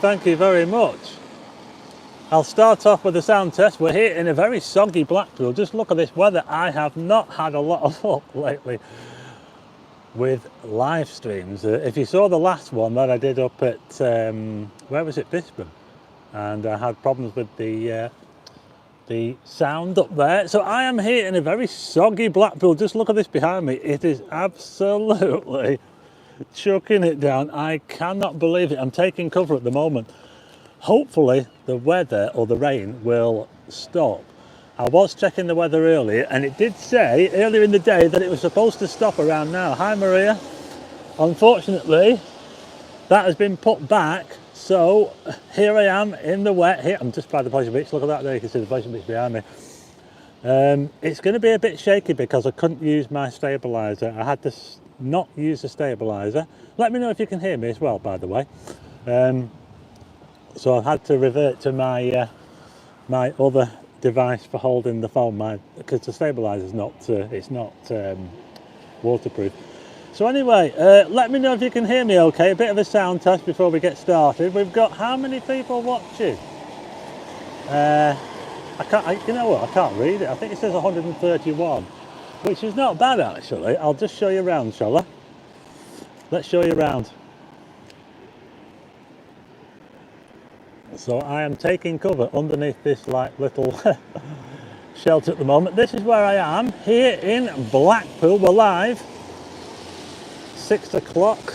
Thank you very much. I'll start off with the sound test. We're here in a very soggy Blackpool. Just look at this weather. I have not had a lot of luck lately with live streams. If you saw the last one that I did up at, where was it, Brisbane? And I had problems with the sound up there. So I am here in a very soggy Blackpool. Just look at this behind me. It is absolutely chucking it down. I cannot believe it. I'm taking cover at the moment. Hopefully the weather or the rain will stop. I was checking the weather earlier and it did say earlier in the day that it was supposed to stop around now. Hi Maria. Unfortunately that has been put back, so here I am in the wet here. I'm just by the Pleasure Beach. Look at that there, you can see the Pleasure Beach behind me. It's going to be a bit shaky because I couldn't use my stabiliser. I had to not use the stabiliser. Let me know if you can hear me as well, by the way. So I've had to revert to my my other device for holding the phone, because the stabiliser is not waterproof. So anyway, let me know if you can hear me okay. A bit of a sound test before we get started. We've got how many people watching? You know what? I can't read it. I think it says 131, which is not bad actually. I'll just show you around, shall I? Let's show you around. So I am taking cover underneath this like little shelter at the moment. This is where I am here in Blackpool. We're live 6 o'clock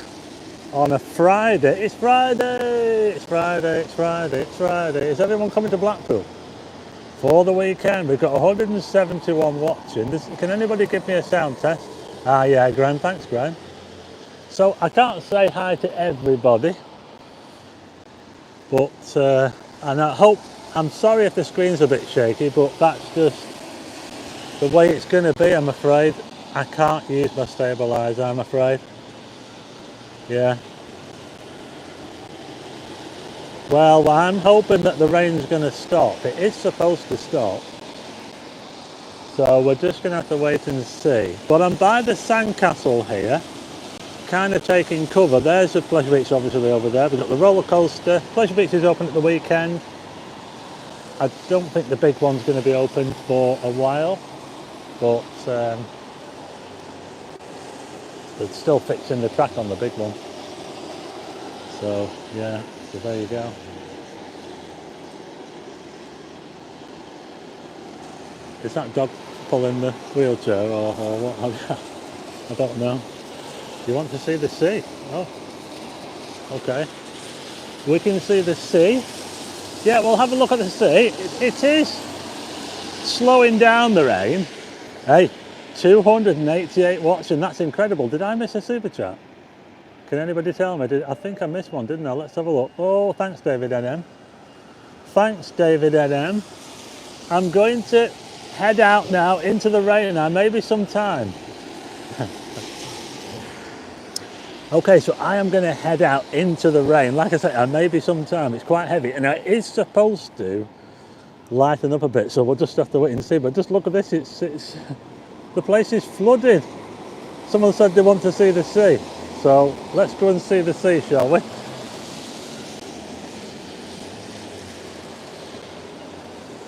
on a Friday. It's Friday, it's Friday, it's Friday, it's Friday. Is everyone coming to Blackpool for the weekend? We've got 171 watching. Can anybody give me a sound test? Ah yeah, Graham, thanks Graham. So I can't say hi to everybody, but and I'm sorry if the screen's a bit shaky, but that's just the way it's going to be, I'm afraid. I can't use my stabiliser, I'm afraid. Yeah. Well, I'm hoping that the rain's going to stop. It is supposed to stop. So we're just going to have to wait and see. But I'm by the sandcastle here, kind of taking cover. There's the Pleasure Beach obviously over there. We've got the roller coaster. Pleasure Beach is open at the weekend. I don't think the big one's going to be open for a while, but they're still fixing the track on the big one. So yeah, so there you go. Is that dog pulling the wheelchair or what? I don't know. You want to see the sea? Oh, okay. We can see the sea. Yeah, we'll have a look at the sea. It is slowing down the rain. Hey, 288 watching. That's incredible. Did I miss a super chat? Can anybody tell me? I think I missed one, didn't I? Let's have a look. Oh, thanks, David NM. Thanks, David NM. I'm going to head out now into the rain now, maybe some time. Okay, so I am going to head out into the rain. Like I say, maybe sometime. It's quite heavy, and it is supposed to lighten up a bit. So we'll just have to wait and see. But just look at this. It's the place is flooded. Someone said they want to see the sea, so let's go and see the sea, shall we?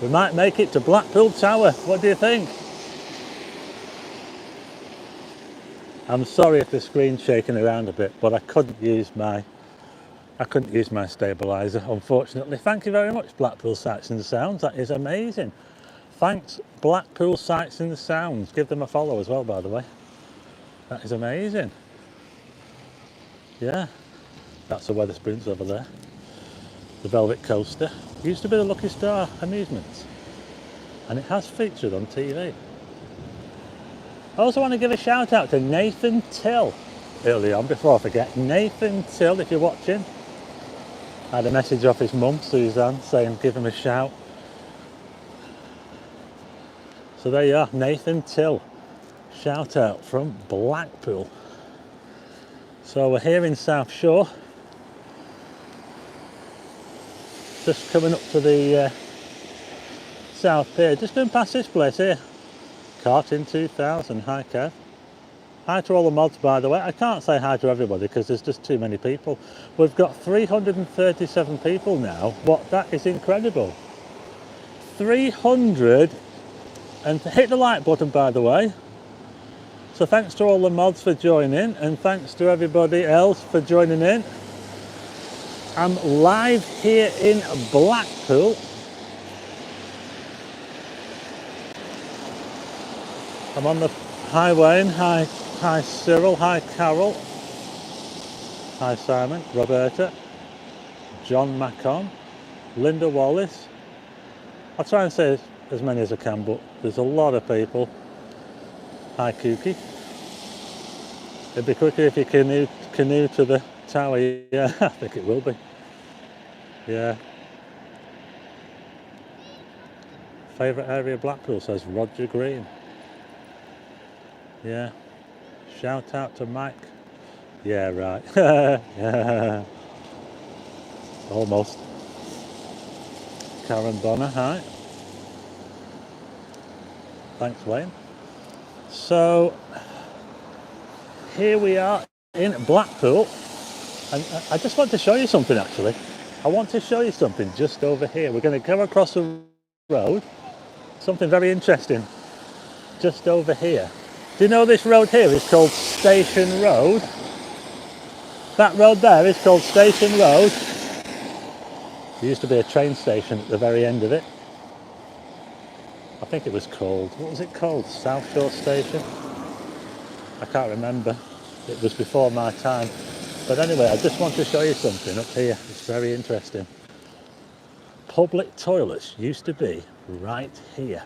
We might make it to Blackpool Tower. What do you think? I'm sorry if the screen's shaking around a bit, but I couldn't use my stabiliser, unfortunately. Thank you very much, Blackpool Sights and Sounds. That is amazing. Thanks, Blackpool Sights and Sounds. Give them a follow as well, by the way. That is amazing. Yeah, that's the Wetherspoons over there. The Velvet Coaster. Used to be the Lucky Star Amusements, and it has featured on TV. I also want to give a shout out to Nathan Till early on, before I forget. Nathan Till, if you're watching, I had a message off his mum, Suzanne, saying give him a shout. So there you are, Nathan Till. Shout out from Blackpool. So we're here in South Shore. Just coming up to the South Pier. Just going past this place here. Carting 2000, hi Kev. Hi to all the mods, by the way. I can't say hi to everybody because there's just too many people. We've got 337 people now. That is incredible. 300, and hit the like button, by the way. So thanks to all the mods for joining, and thanks to everybody else for joining in. I'm live here in Blackpool. I'm on the hi Wayne, hi Cyril, hi Carol, hi Simon, Roberta, John Macon, Linda Wallace. I'll try and say as many as I can, but there's a lot of people. Hi Kookie. It'd be quicker if you canoe to the tower. Yeah, I think it will be. Yeah. Favourite area of Blackpool, says Roger Green. Yeah. Shout out to Mike. Yeah, right. Yeah. Almost. Karen Bonner, hi. Thanks, Wayne. So, here we are in Blackpool, and I just want to show you something actually. I want to show you something just over here. We're going to go across the road, something very interesting just over here. Do you know this road here is called Station Road? That road there is called Station Road. There used to be a train station at the very end of it. I think it was called, what was it called? South Shore Station? I can't remember. It was before my time. But anyway, I just want to show you something up here. It's very interesting. Public toilets used to be right here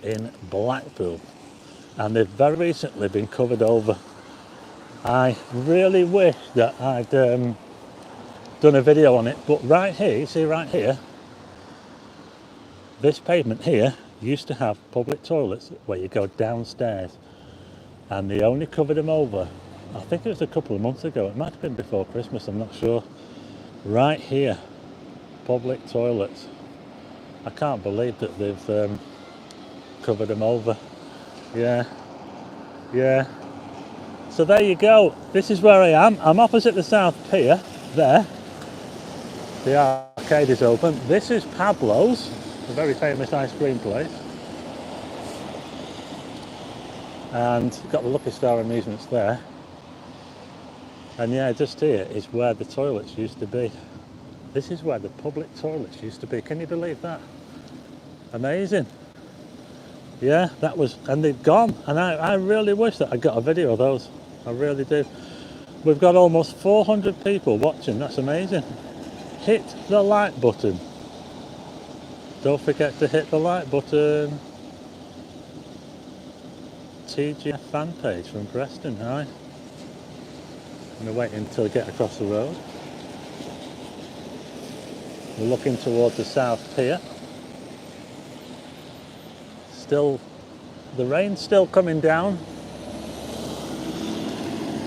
in Blackpool. And they've very recently been covered over. I really wish that I'd done a video on it, but right here, you see right here, this pavement here used to have public toilets where you go downstairs, and they only covered them over, I think it was a couple of months ago, it might have been before Christmas, I'm not sure. Right here, public toilets. I can't believe that they've covered them over. Yeah. So there you go. This is where I am. I'm opposite the South Pier. There. The arcade is open. This is Pablo's, a very famous ice cream place. And got the Lucky Star Amusements there. And yeah, just here is where the toilets used to be. This is where the public toilets used to be. Can you believe that? Amazing. Yeah, that was, and they've gone. And I really wish that I got a video of those. I really do. We've got almost 400 people watching. That's amazing. Hit the like button. Don't forget to hit the like button. TGF fan page from Preston. Hi. I'm going to wait until I get across the road. We're looking towards the South Pier. Still, the rain's still coming down.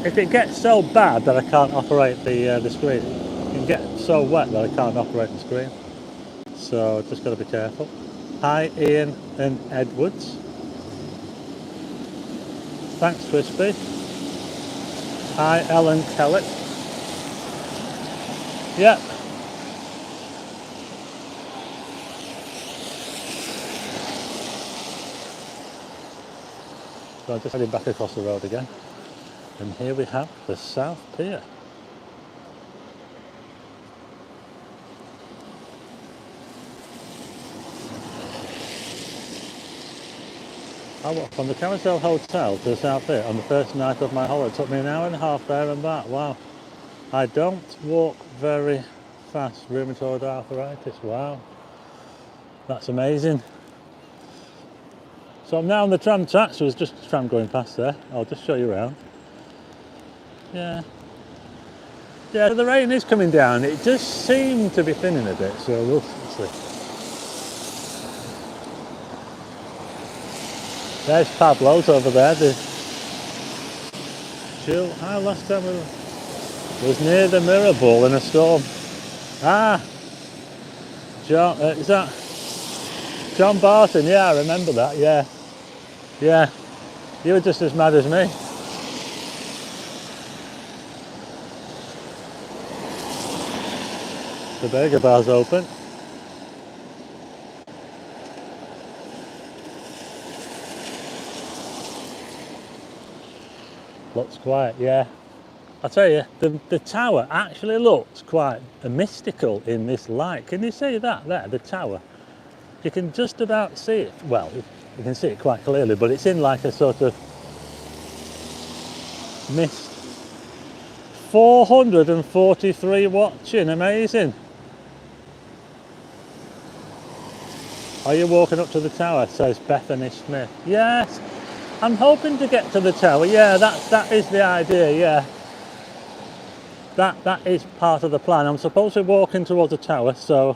If it gets so bad that I can't operate the screen, it can get so wet that I can't operate the screen. So just got to be careful. Hi Ian and Edwards. Thanks Crispy. Hi Ellen Kellett. Yep. So I'm just heading back across the road again. And here we have the South Pier. I walked from the Carousel Hotel to the South Pier on the first night of my holiday. It took me an hour and a half there and back. Wow. I don't walk very fast. Rheumatoid arthritis. Wow. That's amazing. So I'm now on the tram tracks. There was just a tram going past there. I'll just show you around. Yeah, the rain is coming down. It does seem to be thinning a bit, so we'll see. There's Pablo's over there. Last time we was near the Mirror Ball in a storm. Ah, John, is that John Barton? Yeah, I remember that. Yeah, you were just as mad as me. The burger bar's open. Looks quiet, yeah. I tell you, the tower actually looks quite mystical in this light. Can you see that there, the tower? You can just about see it. Well, you can see it quite clearly, but it's in like a sort of mist. 443 watching, amazing. Are you walking up to the tower? Says Bethany Smith. Yes, I'm hoping to get to the tower. Yeah, that is the idea, yeah. That is part of the plan. I'm supposed to be walking towards the tower, so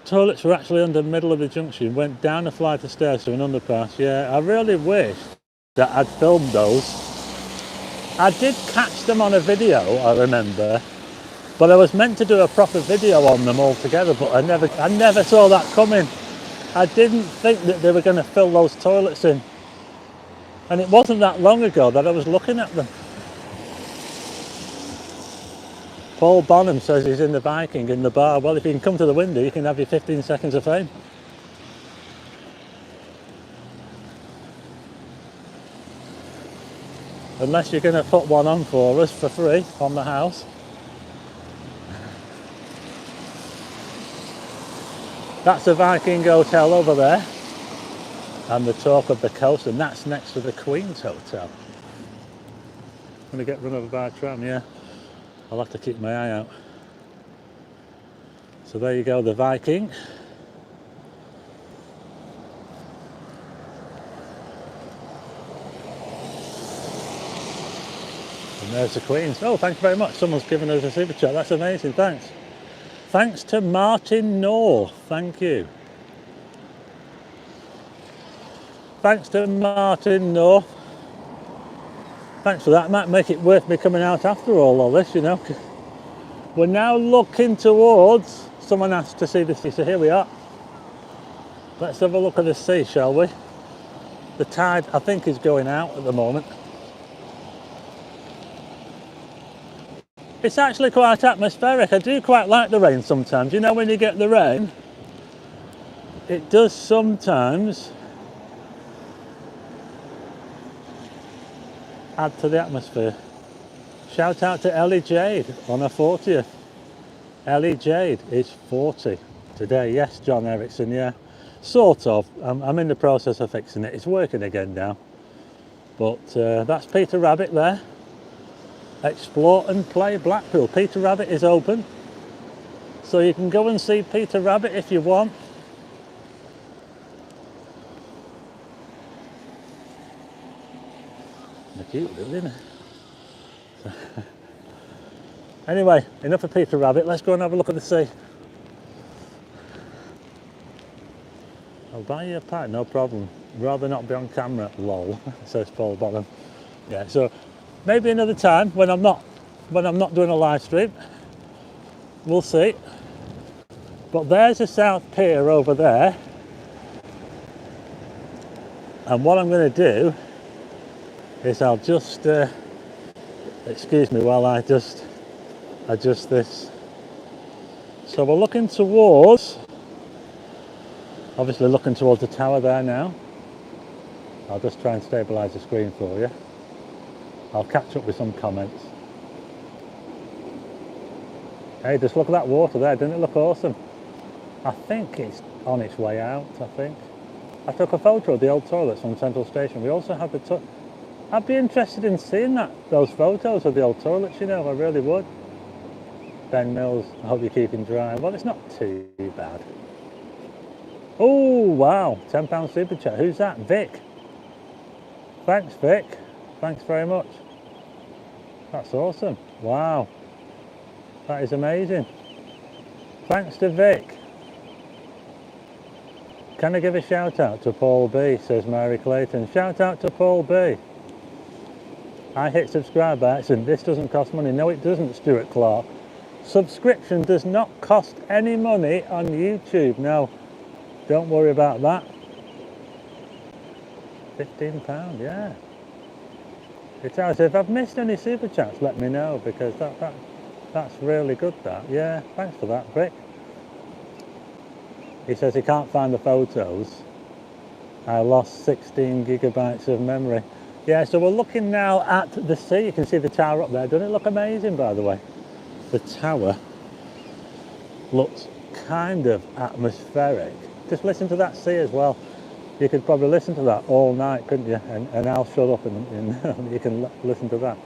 toilets were actually under the middle of the junction, went down a flight of stairs to an underpass. Yeah, I really wish that I'd filmed those. I did catch them on a video, I remember, but I was meant to do a proper video on them all together, but I never saw that coming. I didn't think that they were going to fill those toilets in. And it wasn't that long ago that I was looking at them. Paul Bonham says he's in the Viking in the bar. Well, if you can come to the window, you can have your 15 seconds of fame. Unless you're going to put one on for us for free on the house. That's the Viking Hotel over there. And the Talk of the Coast, and that's next to the Queen's Hotel. I'm going to get run over by a tram, yeah. I'll have to keep my eye out. So there you go, the Viking. And there's the Queen's. Oh, thank you very much. Someone's given us a super chat. That's amazing, thanks. Thanks to Martin North, thank you. Thanks to Martin North. Thanks for that. It might make it worth me coming out after all this, you know. We're now looking towards, someone asked to see the sea, so here we are. Let's have a look at the sea, shall we? The tide, I think, is going out at the moment. It's actually quite atmospheric. I do quite like the rain sometimes. You know, when you get the rain, it does sometimes add to the atmosphere. Shout out to Ellie Jade on her 40th. Ellie Jade is 40 today. Yes, John Erickson, yeah. Sort of. I'm in the process of fixing it. It's working again now. But that's Peter Rabbit there. Explore and play Blackpool. Peter Rabbit is open. So you can go and see Peter Rabbit if you want. Cute, isn't it? Anyway, enough of Peter Rabbit. Let's go and have a look at the sea. I'll buy you a pint, no problem. Rather not be on camera, lol, says Paul Bottom. Yeah, so maybe another time when I'm not doing a live stream. We'll see. But there's the South Pier over there. And what I'm going to do is I'll just, excuse me while I just adjust this. So we're looking towards, obviously looking towards the tower there now. I'll just try and stabilise the screen for you. I'll catch up with some comments. Hey, just look at that water there, didn't it look awesome? I think it's on its way out, I think. I took a photo of the old toilets from Central Station. We also had the I'd be interested in seeing those photos of the old toilets, you know, I really would. Ben Mills, I hope you're keeping dry. Well, it's not too bad. Oh, wow, £10 super chat. Who's that? Vic. Thanks, Vic. Thanks very much. That's awesome. Wow. That is amazing. Thanks to Vic. Can I give a shout out to Paul B, says Mary Clayton. Shout out to Paul B. I hit subscribe by accident. This doesn't cost money. No, it doesn't, Stuart Clark. Subscription does not cost any money on YouTube. No, don't worry about that. £15, yeah. It has. If I've missed any super chats, let me know, because That's really good, that. Yeah, thanks for that, Vic. He says he can't find the photos. I lost 16 gigabytes of memory. Yeah, so we're looking now at the sea. You can see the tower up there. Doesn't it look amazing, by the way? The tower looks kind of atmospheric. Just listen to that sea as well. You could probably listen to that all night, couldn't you? And I'll shut up and you can listen to that.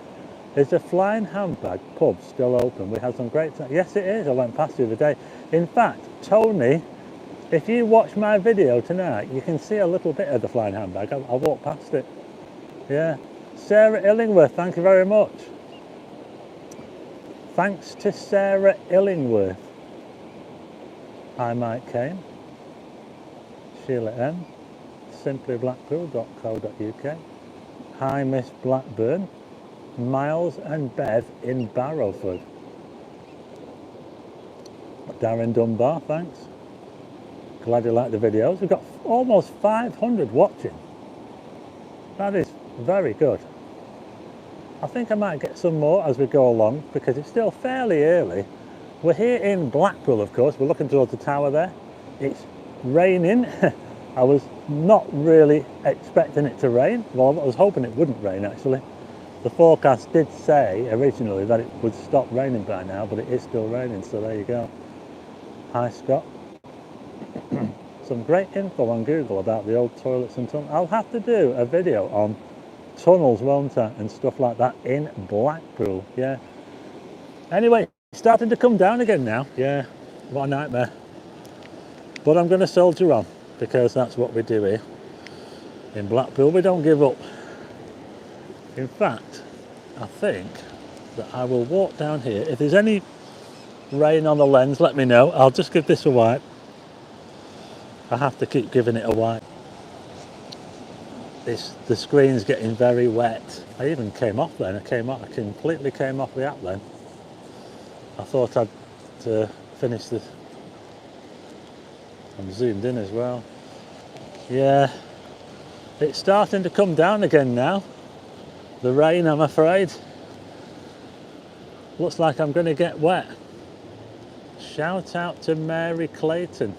Is the Flying Handbag pub still open? We had some great time. Yes, it is. I went past the other day. In fact, Tony, if you watch my video tonight, you can see a little bit of the Flying Handbag. I walked past it. Yeah. Sarah Illingworth, thank you very much. Thanks to Sarah Illingworth. Hi, Mike Kane. Sheila M. simplyblackpool.co.uk. Hi, Miss Blackburn. Miles and Bev in Barrowford. Darren Dunbar, thanks. Glad you like the videos. We've got almost 500 watching. That is very good. I think I might get some more as we go along because it's still fairly early. We're here in Blackpool, of course. We're looking towards the tower there. It's raining. I was not really expecting it to rain. Well, I was hoping it wouldn't rain, actually. The forecast did say originally that it would stop raining by now, but it is still raining, so there you go. Hi, Scott. Some great info on Google about the old toilets and tunnels. I'll have to do a video on tunnels, won't I, and stuff like that in Blackpool, yeah. Anyway, it's starting to come down again now. Yeah, what a nightmare. But I'm going to soldier on, because that's what we do here. In Blackpool, we don't give up. In fact, I think that I will walk down here. If there's any rain on the lens, let me know. I'll just give this a wipe. I have to keep giving it a wipe. The screen's getting very wet. I even came off then. I completely came off the app then. I thought I'd finish this. I'm zoomed in as well. Yeah, it's starting to come down again now. The rain, I'm afraid. Looks like I'm going to get wet. Shout out to Mary Clayton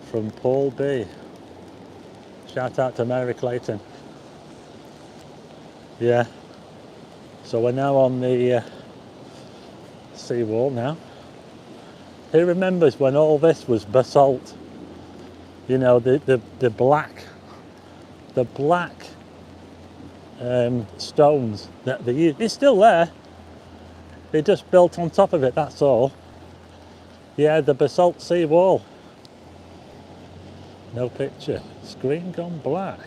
from Paul B. Shout out to Mary Clayton. Yeah. So we're now on the seawall now. Who remembers when all this was basalt? You know, the black stones that they used. It's still there. They just built on top of it, that's all. Yeah, the basalt seawall. No picture. Screen gone black.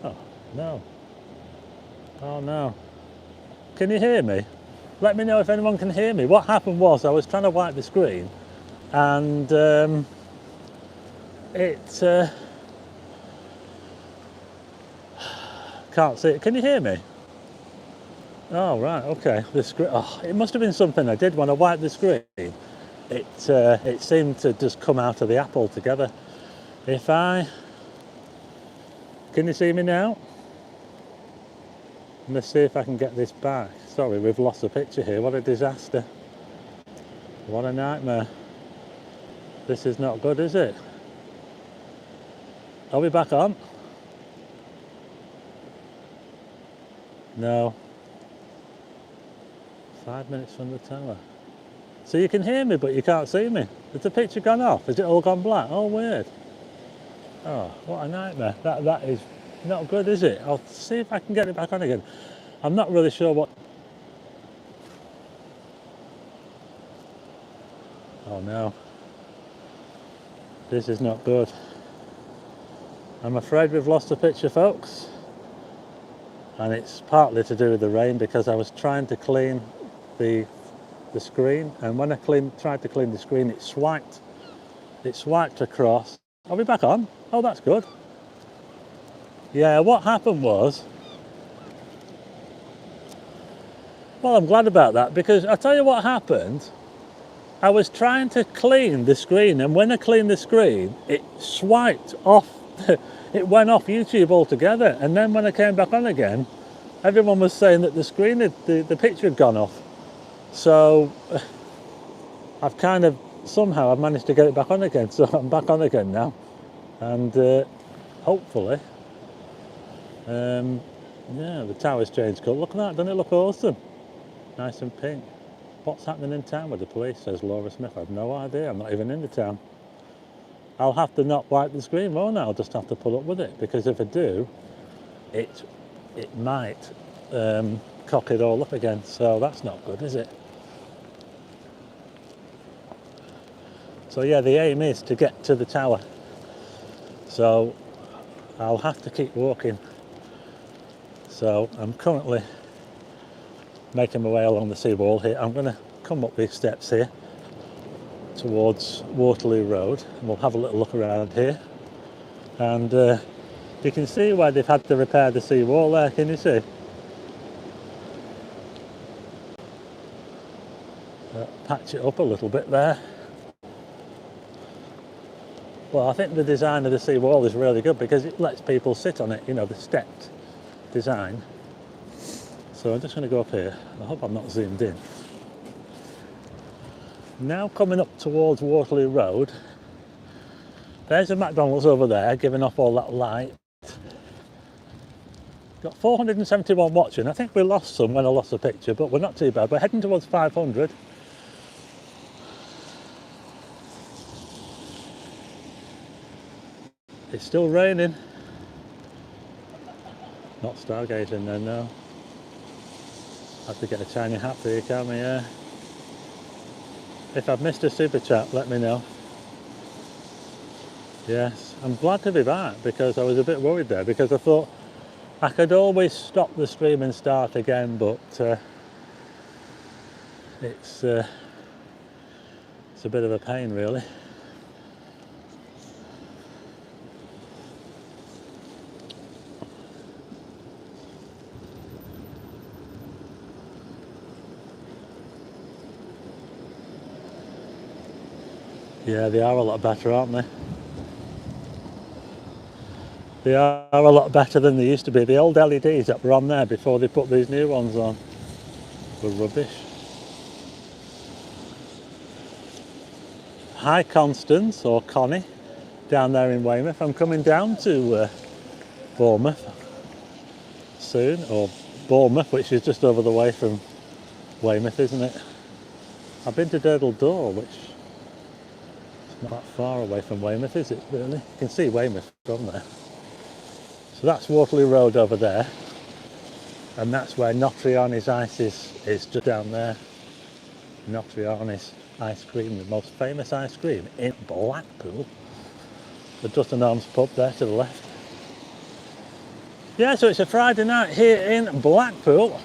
Oh, no. Oh, no. Can you hear me? Let me know if anyone can hear me. What happened was I was trying to wipe the screen and can't see it. Can you hear me? Oh, right, okay. The screen. Oh, it must have been something I did when I wiped the screen. It seemed to just come out of the app altogether. Can you see me now? Let's see if I can get this back. Sorry, we've lost the picture here. What a disaster. What a nightmare. This is not good, is it? Are we back on? No. 5 minutes from the tower. So you can hear me, but you can't see me. Has the picture gone off? Has it all gone black? Oh, weird. Oh, what a nightmare. That is not good, is it? I'll see if I can get it back on again. I'm not really sure what... Oh, no. This is not good. I'm afraid we've lost the picture, folks. And it's partly to do with the rain because I was trying to clean the screen, and when I tried to clean the screen, it swiped across. Are we back on? Oh, that's good. Yeah, what happened was, well, I'm glad about that, because I'll tell you what happened. I was trying to clean the screen, and when I cleaned the screen, it swiped off. It went off YouTube altogether, and then when I came back on again, everyone was saying that the screen, the picture had gone off. So I've kind of, somehow I've managed to get it back on again, so I'm back on again now, and hopefully, yeah, the tower's changed colour. Look at that, doesn't it look awesome? Nice and pink. What's happening in town with the police, says Laura Smith. I have no idea, I'm not even in the town. I'll have to not wipe the screen, won't I? I'll just have to put up with it, because if I do, it might cock it all up again, so that's not good, is it? So yeah, the aim is to get to the tower, so I'll have to keep walking. So I'm currently making my way along the seawall here. I'm going to come up these steps here towards Waterloo Road, and we'll have a little look around here. And you can see where they've had to repair the seawall there, can you see? Patch it up a little bit there. Well, I think the design of the seawall is really good because it lets people sit on it, you know, the stepped design. So I'm just going to go up here. I hope I'm not zoomed in. Now coming up towards Waterloo Road, there's a McDonald's over there giving off all that light. Got 471 watching. I think we lost some when I lost the picture, but we're not too bad. We're heading towards 500. It's still raining. Not stargazing then, no. Have to get a shiny hat for you, can't we? Yeah. If I've missed a super chat, let me know. Yes, I'm glad to be back because I was a bit worried there because I thought I could always stop the stream and start again, but it's a bit of a pain, really. Yeah, they are a lot better, aren't they? They are a lot better than they used to be. The old LEDs that were on there before they put these new ones on were rubbish. Hi Constance, or Connie, down there in Weymouth. I'm coming down to Bournemouth soon, or Bournemouth, which is just over the way from Weymouth, isn't it? I've been to Durdle Door, which is not that far away from Weymouth, is it really? You can see Weymouth from there. So that's Waterloo Road over there, and that's where Notriani's Ice is just down there. Notriani's ice cream, the most famous ice cream in Blackpool. The Dutton Arms pub there to the left. Yeah, so it's a Friday night here in Blackpool.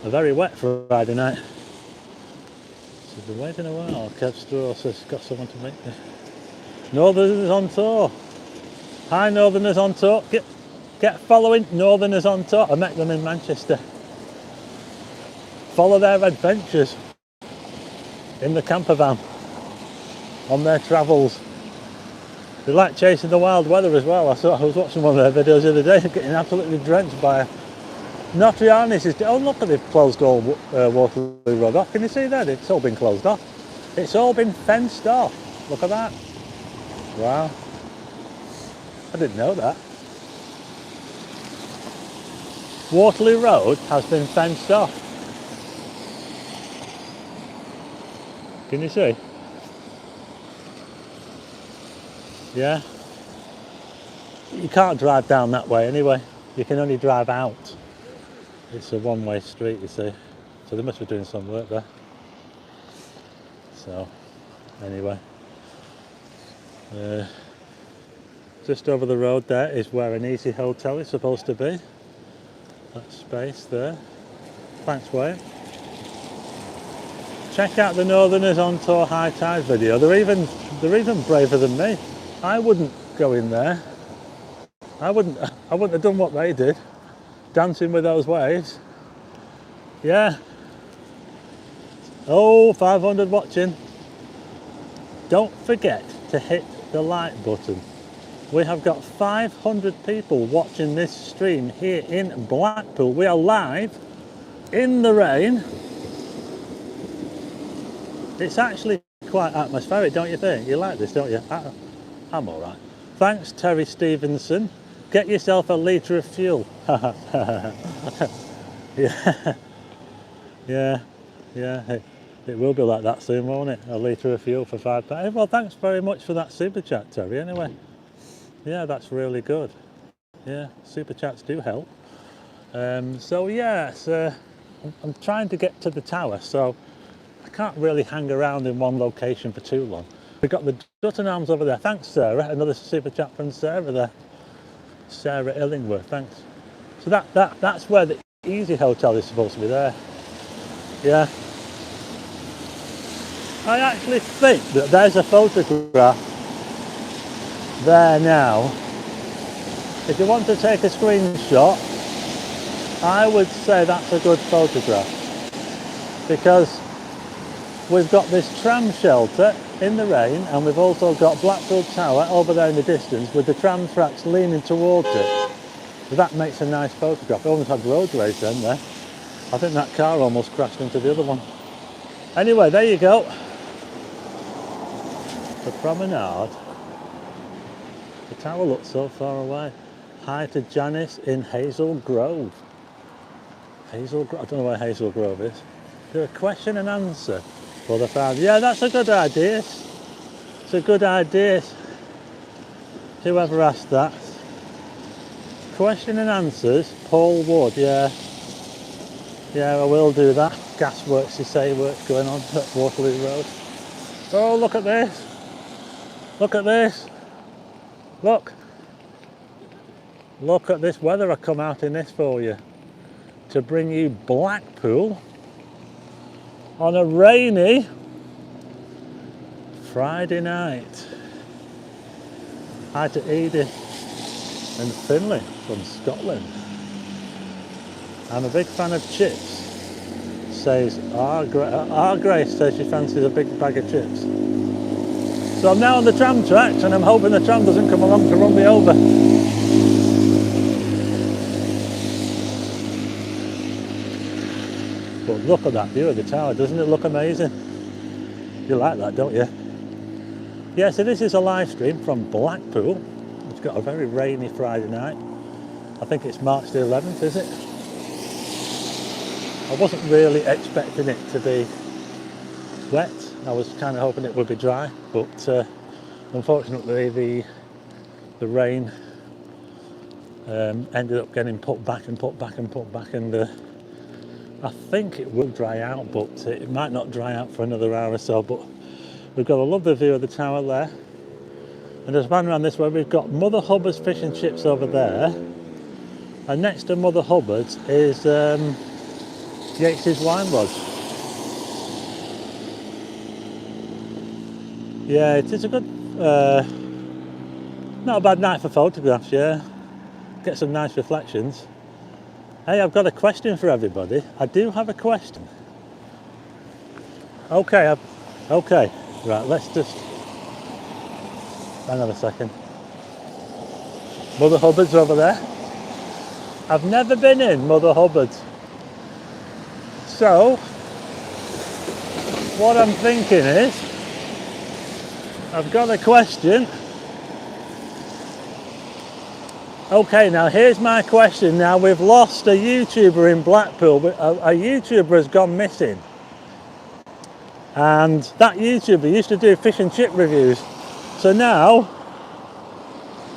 A very wet Friday night. So we've been waiting a while. Kev Strauss has got someone to make this. Northerners on tour. Hi Northerners on tour. Get following Northerners on tour. I met them in Manchester. Follow their adventures in the camper van on their travels. They like chasing the wild weather as well. I was watching one of their videos the other day, getting absolutely drenched by Notriani's. Oh look, they've closed all Waterloo Road off. Can you see that? It's all been closed off. It's all been fenced off. Look at that. Wow. I didn't know that. Waterloo Road has been fenced off. Can you see? Yeah. You can't drive down that way anyway. You can only drive out. It's a one-way street, you see. So they must be doing some work there. So, anyway. Just over the road there is where an Easy Hotel is supposed to be. That space there. Thanks, Wayne. Check out the Northerners on Tour High Tide video. They're even braver than me. I wouldn't go in there. I wouldn't have done what they did. Dancing with those waves. Yeah. Oh, 500 watching. Don't forget to hit the like button. We have got 500 people watching this stream here in Blackpool. We are live in the rain It's actually quite atmospheric, don't you think? You like this, don't you? I'm all right. Thanks, Terry Stevenson. Get yourself a litre of fuel. Yeah, yeah, yeah. It will be like that soon, won't it? A litre of fuel for £5. Well, thanks very much for that super chat, Terry. Anyway, yeah, that's really good. Yeah, super chats do help. So yeah, I'm trying to get to the tower, so I can't really hang around in one location for too long. We've got the Dutton Arms over there. Thanks, Sarah. Another super chat from Sarah there. Sarah Illingworth, thanks. So that's where the Easy Hotel is supposed to be there. Yeah. I actually think that there's a photograph there now. If you want to take a screenshot, I would say that's a good photograph, because we've got this tram shelter in the rain, and we've also got Blackpool Tower over there in the distance with the tram tracks leaning towards it. So that makes a nice photograph. I almost had road rage then there. I think that car almost crashed into the other one. Anyway, there you go. The promenade. The tower looks so far away. Hi to Janice in Hazel Grove. Hazel Grove, I don't know where Hazel Grove is. Do a question and answer for the fans. Yeah, that's a good idea. It's a good idea. Whoever asked that. Question and answers, Paul Wood, yeah. Yeah, I will do that. Gasworks, you say, work's going on at Waterloo Road. Oh, look at this. Look at this. Look. Look at this weather I come out in this for you. To bring you Blackpool on a rainy Friday night. Hi to Edith and Finlay from Scotland. I'm a big fan of chips, says our Grace says she fancies a big bag of chips. So I'm now on the tram tracks and I'm hoping the tram doesn't come along to run me over. But look at that view of the tower, doesn't it look amazing? You like that, don't you? Yeah, so this is a live stream from Blackpool. It's got a very rainy Friday night. I think it's March the 11th, is it? I wasn't really expecting it to be wet. I was kind of hoping it would be dry, but unfortunately the rain ended up getting put back, and I think it will dry out, but it might not dry out for another hour or so. But we've got a lovely view of the tower there, and as man around this way we've got Mother Hubbard's Fish and Chips over there, and next to Mother Hubbard's is Yates's Wine Lodge. Yeah, it is a good, not a bad night for photographs, yeah. Get some nice reflections. Hey, I've got a question for everybody. I do have a question. Okay, okay, right, let's just, hang on a second. Mother Hubbard's over there. I've never been in Mother Hubbard's. So, what I'm thinking is, I've got a question. Okay, now here's my question. Now we've lost a YouTuber in Blackpool, but a YouTuber has gone missing. And that YouTuber used to do fish and chip reviews. So now,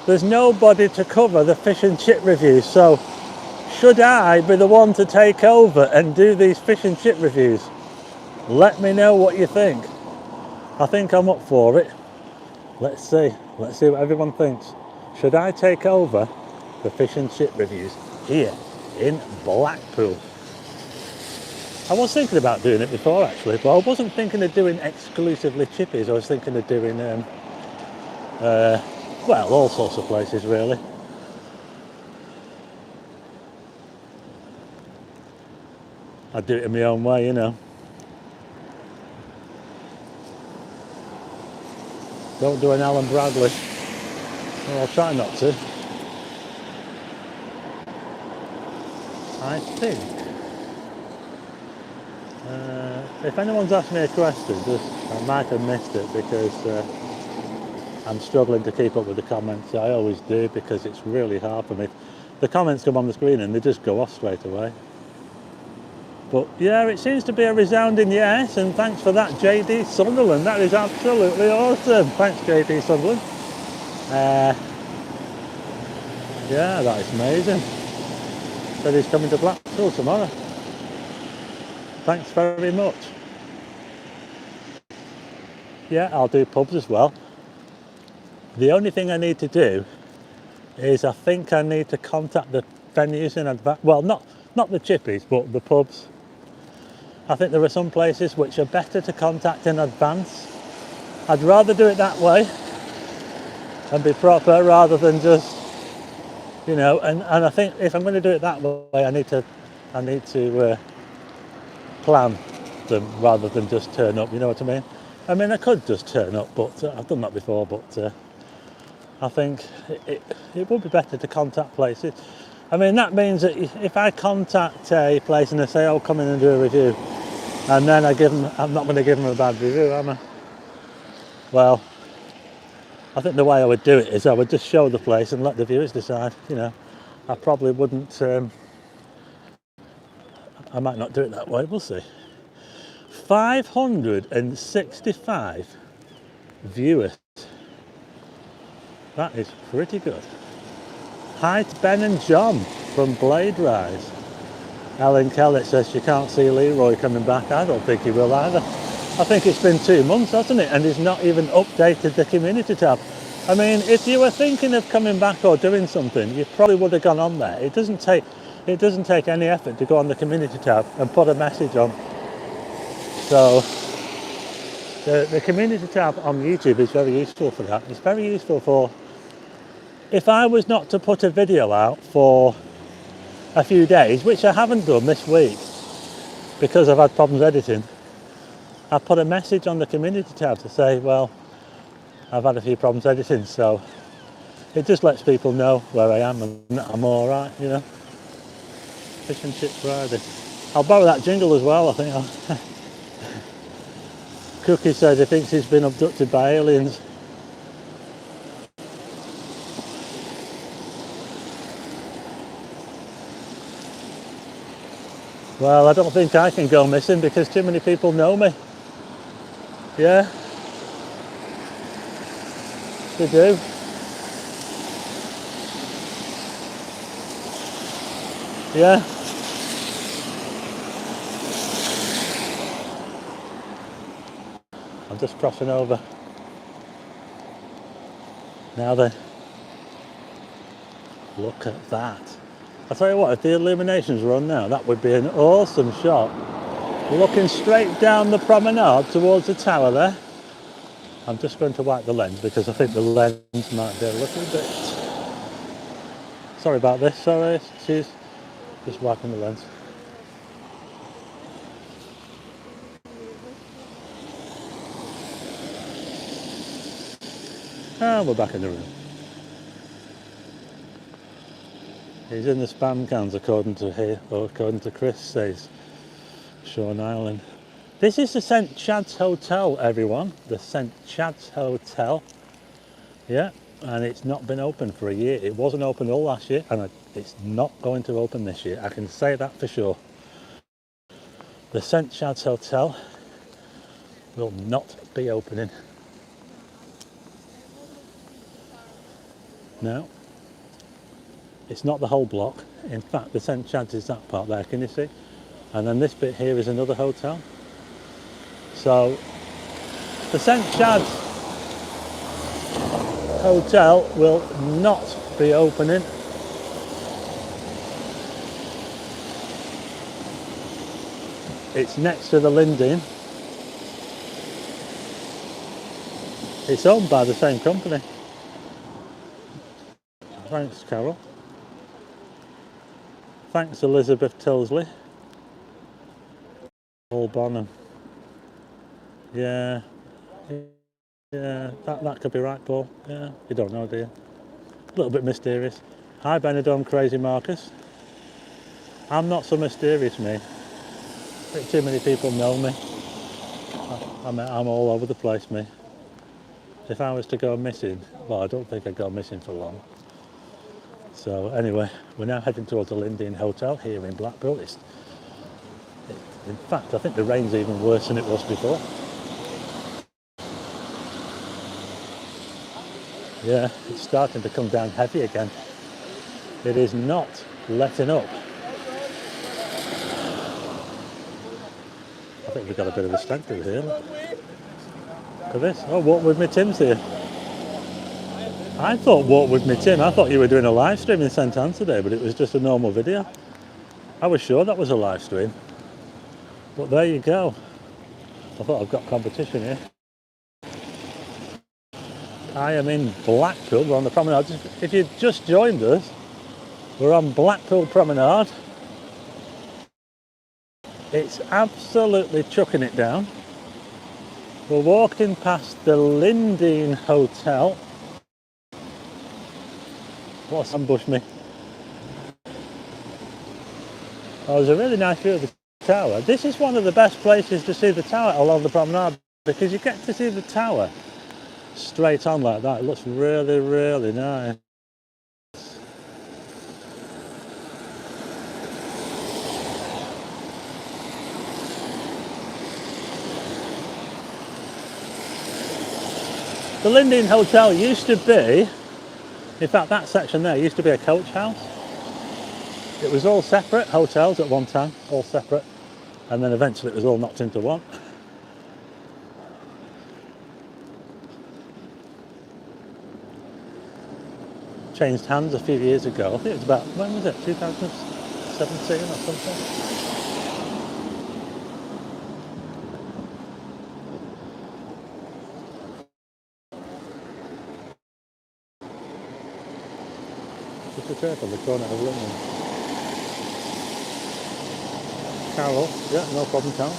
there's nobody to cover the fish and chip reviews. So, should I be the one to take over and do these fish and chip reviews? Let me know what you think. I think I'm up for it. Let's see what everyone thinks. Should I take over the fish and chip reviews here in Blackpool? I was thinking about doing it before actually, but I wasn't thinking of doing exclusively chippies. I was thinking of doing, well, all sorts of places really. I'd do it in my own way, you know. Don't do an Alan Bradley. Well, I'll try not to. I think If anyone's asked me a question, I might have missed it because I'm struggling to keep up with the comments. I always do because it's really hard for me. The comments come on the screen and they just go off straight away. But yeah, it seems to be a resounding yes, and thanks for that, JD Sunderland. That is absolutely awesome. Thanks, JD Sunderland. Yeah, that is amazing. Said he's coming to Blackpool tomorrow. Thanks very much. Yeah, I'll do pubs as well. The only thing I need to do is I think I need to contact the venues in advance. Well, not the chippies, but the pubs. I think there are some places which are better to contact in advance. I'd rather do it that way and be proper rather than just, you know, and I think if I'm going to do it that way, I need to plan them rather than just turn up, you know what I mean? I mean, I could just turn up, but I've done that before, but I think it would be better to contact places. I mean, that means that if I contact a place and they say, oh, come in and do a review, and then I'm not going to give them a bad review, am I? Well, I think the way I would do it is I would just show the place and let the viewers decide, you know. I probably wouldn't, I might not do it that way, we'll see. 565 viewers. That is pretty good. Hi to Ben and John from Blade Rise. Ellen Kellett says she can't see Leroy coming back. I don't think he will either. I think it's been 2 months, hasn't it? And he's not even updated the community tab. I mean, if you were thinking of coming back or doing something, you probably would have gone on there. It doesn't take any effort to go on the community tab and put a message on. So the community tab on YouTube is very useful for that. It's very useful for, if I was not to put a video out for a few days, which I haven't done this week because I've had problems editing, I put a message on the community tab to say, well, I've had a few problems editing, so it just lets people know where I am and that I'm all right, you know. Fish and Chips Friday. I'll borrow that jingle as well, I think. Cookie says he thinks he's been abducted by aliens. Well, I don't think I can go missing because too many people know me. Yeah? They do. Yeah? I'm just crossing over. Now then. Look at that. I'll tell you what, if the illuminations were on now, that would be an awesome shot. Looking straight down the promenade towards the tower there. I'm just going to wipe the lens because I think the lens might be a little bit... Sorry about this, sorry, she's just wiping the lens. And we're back in the room. He's in the spam cans according to Chris, says Sean Island. This is the St Chad's Hotel, everyone. The St Chad's Hotel. Yeah, and it's not been open for a year. It wasn't open all last year, and it's not going to open this year. I can say that for sure. The St Chad's Hotel will not be opening. No. It's not the whole block. In fact, the St Chad's is that part there, can you see? And then this bit here is another hotel. So, the St Chad's Hotel will not be opening. It's next to the Lindeen. It's owned by the same company. Thanks, Carol. Thanks, Elizabeth Tilsley. Paul Bonham. Yeah. Yeah, that could be right, Paul. Yeah, you don't know, do you? A little bit mysterious. Hi, Benidorm Crazy Marcus. I'm not so mysterious, me. I think too many people know me. I'm all over the place, me. If I was to go missing, well, I don't think I'd go missing for long. So anyway, we're now heading towards the Lindeen Hotel here in Blackpool. In fact, I think the rain's even worse than it was before. Yeah, it's starting to come down heavy again. It is not letting up. I think we've got a bit of a strength over here. Look at this. Oh, walk with me, Tim's here. I thought walk with me, Tim. I thought you were doing a live stream in St Anne today, but it was just a normal video. I was sure that was a live stream. But there you go. I thought I've got competition here. I am in Blackpool. We're on the promenade. If you've just joined us, we're on Blackpool Promenade. It's absolutely chucking it down. We're walking past the Lindeen Hotel. What's ambushed me? Oh, there's a really nice view of the tower. This is one of the best places to see the tower along the promenade because you get to see the tower straight on like that. It looks really, really nice. The Lindeen Hotel used to be, in fact that section there used to be a coach house. It was all separate hotels at one time, all separate, and then eventually it was all knocked into one. Changed hands a few years ago. I think it was about, when was it, 2017 or something? Just a turf on the corner of London. Carol, yeah, no problem, Carol.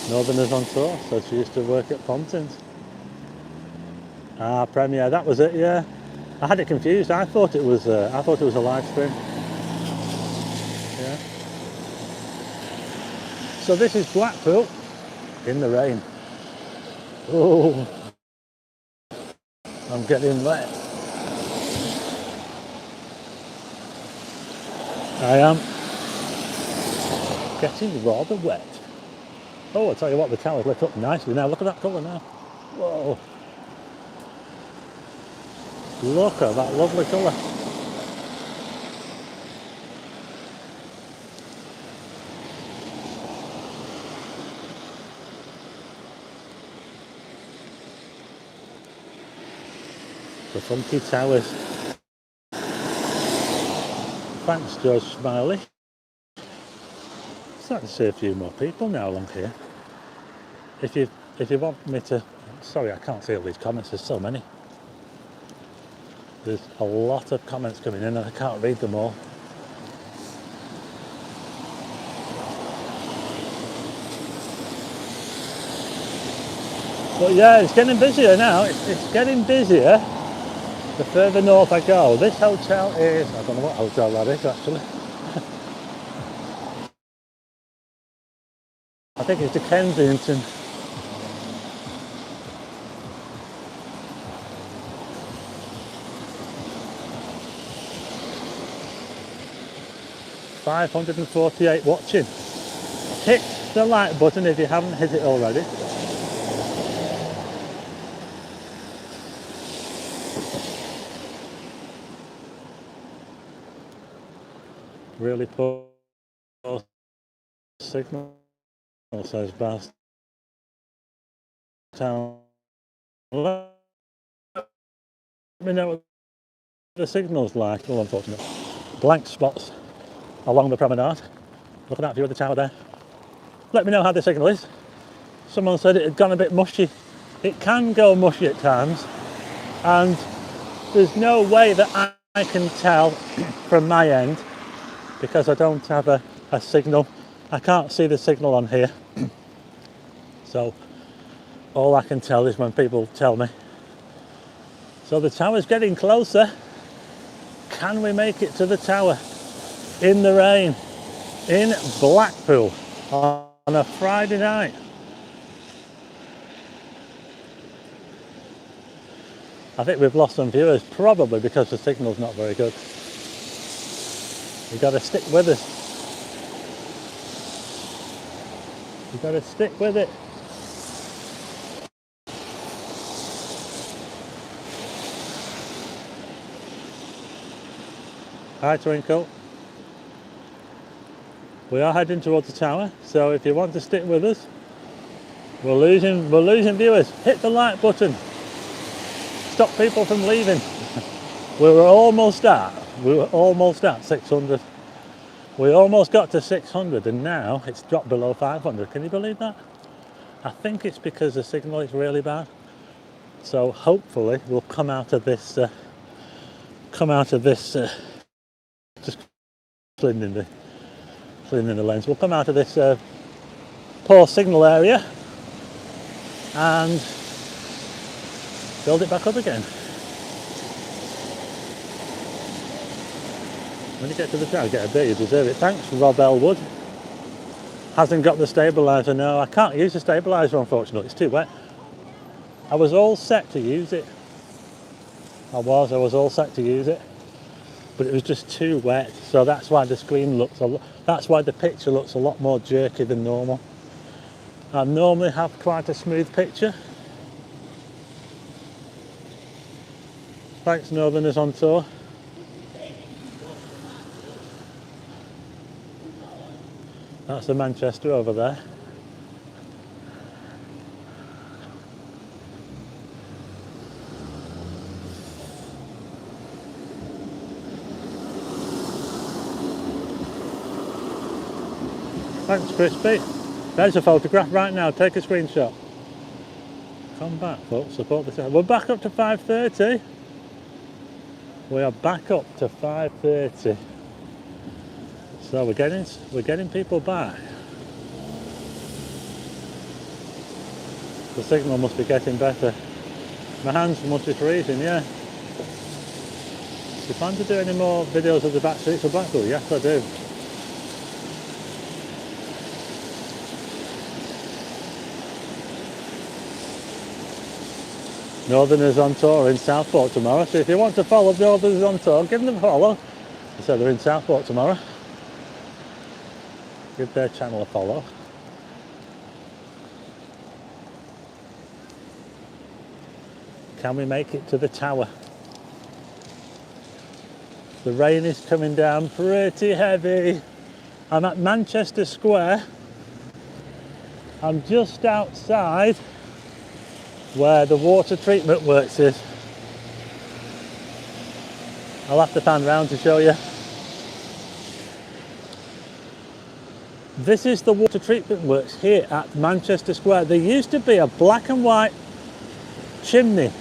Northerners on tour, so she used to work at Pontins. Ah, Premier, that was it, yeah. I had it confused. I thought it was a live stream. Yeah. So this is Blackpool in the rain. Oh, I'm getting wet. I am getting rather wet. Oh, I'll tell you what, the tower's lit up nicely now. Look at that colour now. Whoa. Look at that lovely colour. The funky towers. Thanks, George Smiley. Starting to see a few more people now along here. If you want me to, sorry, I can't see all these comments. There's so many. There's a lot of comments coming in, and I can't read them all. But yeah, it's getting busier now. It's getting busier the further north I go. This hotel is, I don't know what hotel that is actually. I think it's the Kensington. $548 watching. Hit the like button if you haven't hit it already. Really poor signal, says Bass Town. Let me know what the signal's like. Oh, unfortunate. Blank spots along the promenade. Look at that view of the tower there. Let me know how the signal is. Someone said it had gone a bit mushy. It can go mushy at times, and there's no way that I can tell from my end because I don't have a signal. I can't see the signal on here. So all I can tell is when people tell me. So the tower's getting closer. Can we make it to the tower in the rain in Blackpool on a Friday night? I think we've lost some viewers, probably because the signal's not very good. You've got to stick with us. You've got to stick with it. Hi Twinkle. We are heading towards the tower, so if you want to stick with us, we're losing viewers. Hit the like button. Stop people from leaving. we were almost at 600. We almost got to 600 and now it's dropped below 500. Can you believe that? I think it's because the signal is really bad. So hopefully we'll come out of this just cleaning the lens. We'll come out of this poor signal area and build it back up again. When you get to the tower, get a bit, you deserve it. Thanks, Rob Elwood. Hasn't got the stabiliser. No, I can't use the stabiliser, unfortunately. It's too wet. I was all set to use it. I was all set to use it. But it was just too wet. So that's why the screen looks that's why the picture looks a lot more jerky than normal. I normally have quite a smooth picture. Thanks, Northerners on tour. That's the Manchester over there. Thanks, Crispy. There's a photograph right now. Take a screenshot. Come back, folks. Support this. We're back up to 5:30. We are back up to 5:30. So we're getting people back. The signal must be getting better. My hands must be freezing, yeah. Do you plan to do any more videos of the back streets of Blackpool? Yes, I do. Northerners on tour in Southport tomorrow. So if you want to follow Northerners on tour, give them a follow. So they're in Southport tomorrow. Give their channel a follow. Can we make it to the tower? The rain is coming down pretty heavy. I'm at Manchester Square. I'm just outside where the water treatment works is. I'll have to pan round to show you. This is the water treatment works here at Manchester Square. There used to be a black and white chimney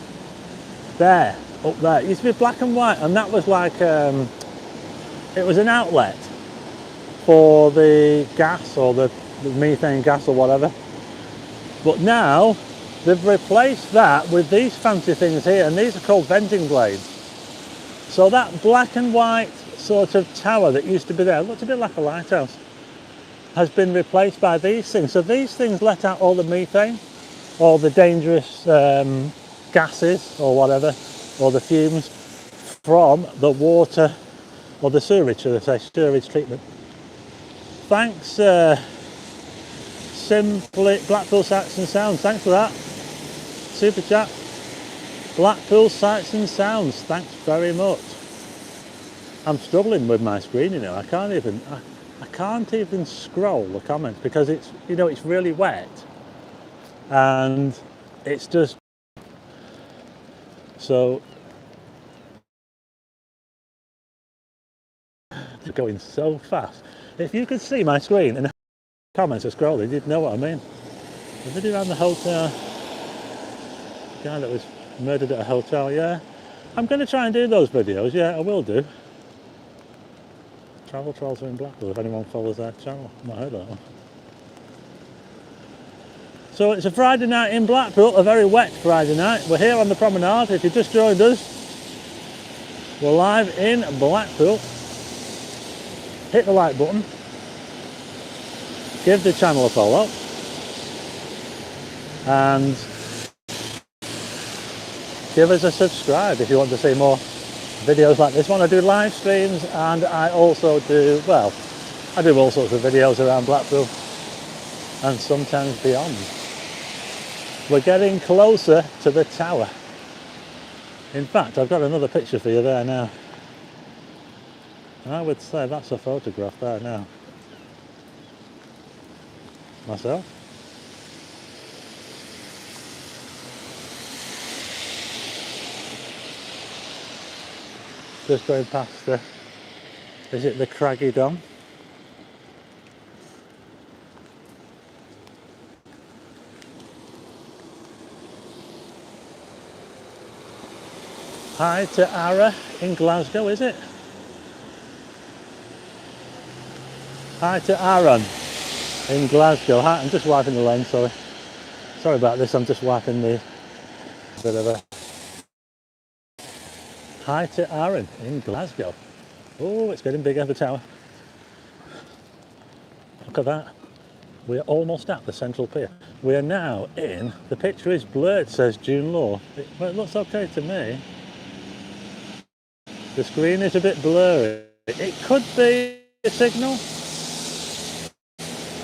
there, up there. It used to be black and white, and that was like, it was an outlet for the gas or the methane gas or whatever. But now they've replaced that with these fancy things here, and these are called venting blades. So that black and white sort of tower that used to be there, looked a bit like a lighthouse, has been replaced by these things. So these things let out all the methane, all the dangerous gases or whatever, or the fumes from the water, or the sewerage, should I say, sewerage treatment. Thanks, Simply Blackpool Sights and Sounds, thanks for that. Super chat. Blackpool Sights and Sounds, thanks very much. I'm struggling with my screen, you know. I can't even scroll the comments because it's, you know, it's really wet and it's just so it's going so fast. If you could see my screen and the comments are scrolling, you'd know what I mean. The video around the hotel, the guy that was murdered at a hotel, yeah. I'm going to try and do those videos, yeah, I will do. Travel Trolls are in Blackpool, if anyone follows that channel. I've not heard of that one. So it's a Friday night in Blackpool, a very wet Friday night. We're here on the promenade, if you just joined us. We're live in Blackpool. Hit the like button. Give the channel a follow. And give us a subscribe if you want to see more videos like this one. I do live streams and I also do, well, I do all sorts of videos around Blackpool and sometimes beyond. We're getting closer to the tower. In fact, I've got another picture for you there now. And I would say that's a photograph there now. Myself. Just going past the, is it the Craggy Dom? Hi to Ara in Glasgow, is it? Hi to Aaron in Glasgow. Hi, I'm just wiping the lens, sorry. Sorry about this, I'm just wiping the bit of a... Hi to Aaron in Glasgow. Oh, it's getting bigger, the tower. Look at that. We're almost at the central pier. We are now in, the picture is blurred, says June Law. Well, it looks okay to me. The screen is a bit blurry. It could be a signal.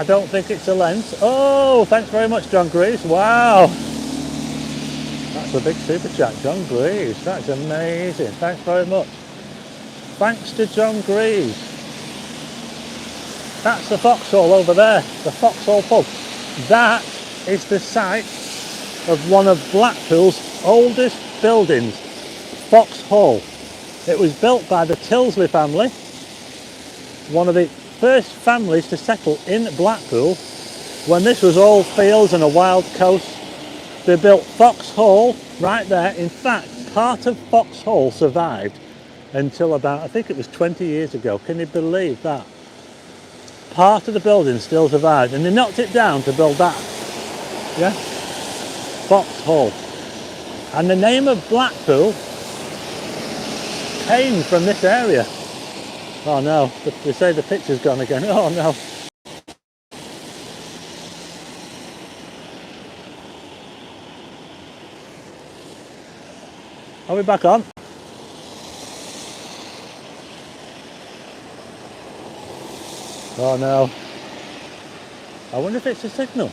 I don't think it's a lens. Oh, thanks very much, John Greaves. Wow. That's a big super chat, John Greaves. That's amazing. Thanks very much. Thanks to John Greaves. That's the Foxhole over there, the Foxhole pub. That is the site of one of Blackpool's oldest buildings, Foxhole. It was built by the Tyldesley family, one of the first families to settle in Blackpool when this was all fields and a wild coast. They built Foxhole right there. In fact, part of Foxhole survived until about, I think it was 20 years ago. Can you believe that? Part of the building still survived, and they knocked it down to build that. Yeah? Foxhole. And the name of Blackpool came from this area. Oh no, they say the picture's gone again. Oh no. Are we back on? Oh no. I wonder if it's a signal.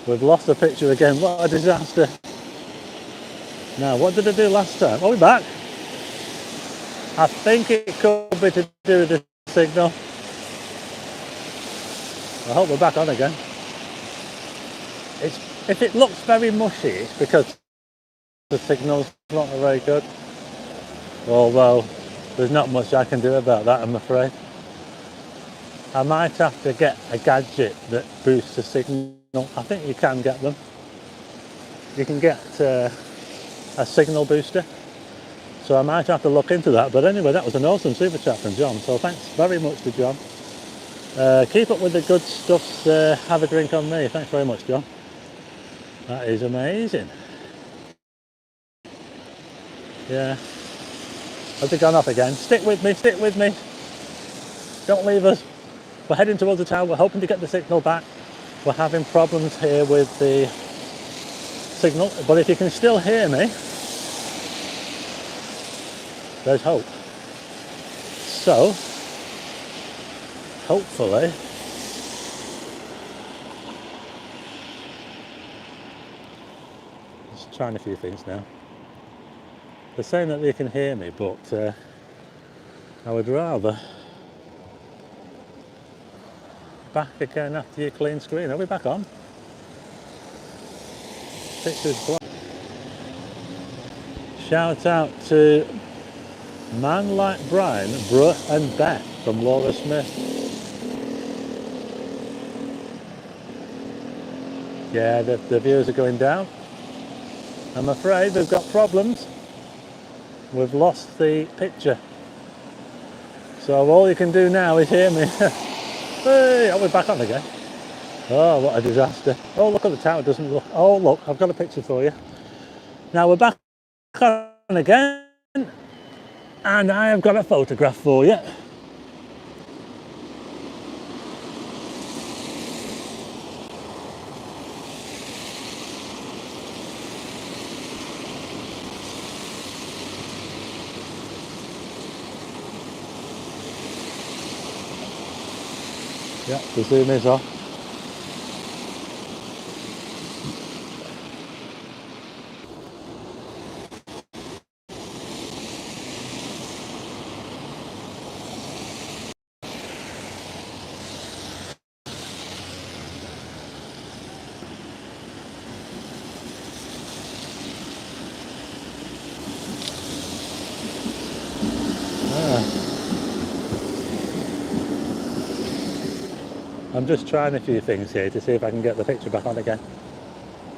We've lost the picture again. What a disaster. Now, what did I do last time? Are we back? I think it could be to do with the signal. I hope we're back on again. If it looks very mushy, it's because the signal's not very good. Although, there's not much I can do about that, I'm afraid. I might have to get a gadget that boosts the signal. I think you can get them. You can get a signal booster. So I might have to look into that. But anyway, that was an awesome super chat from John. So thanks very much to John. Keep up with the good stuff. Have a drink on me. Thanks very much, John. That is amazing. Yeah. Has it gone off again? Stick with me, stick with me. Don't leave us. We're heading towards the tower. We're hoping to get the signal back. We're having problems here with the signal. But if you can still hear me, there's hope. So, hopefully, just trying a few things now. They're saying that they can hear me, but I would rather back again after your clean screen. Are we back on? Picture's black. Shout out to Man Like Brian, Bruh and Beth from Laura Smith. Yeah, the views are going down. I'm afraid we've got problems. We've lost the picture. So all you can do now is hear me. Hey, are we back on again? Oh, what a disaster. Oh, look at the tower, doesn't look. Oh, look, I've got a picture for you. Now we're back on again. And I have got a photograph for you. Yeah, the zoom is off. I'm just trying a few things here to see if I can get the picture back on again.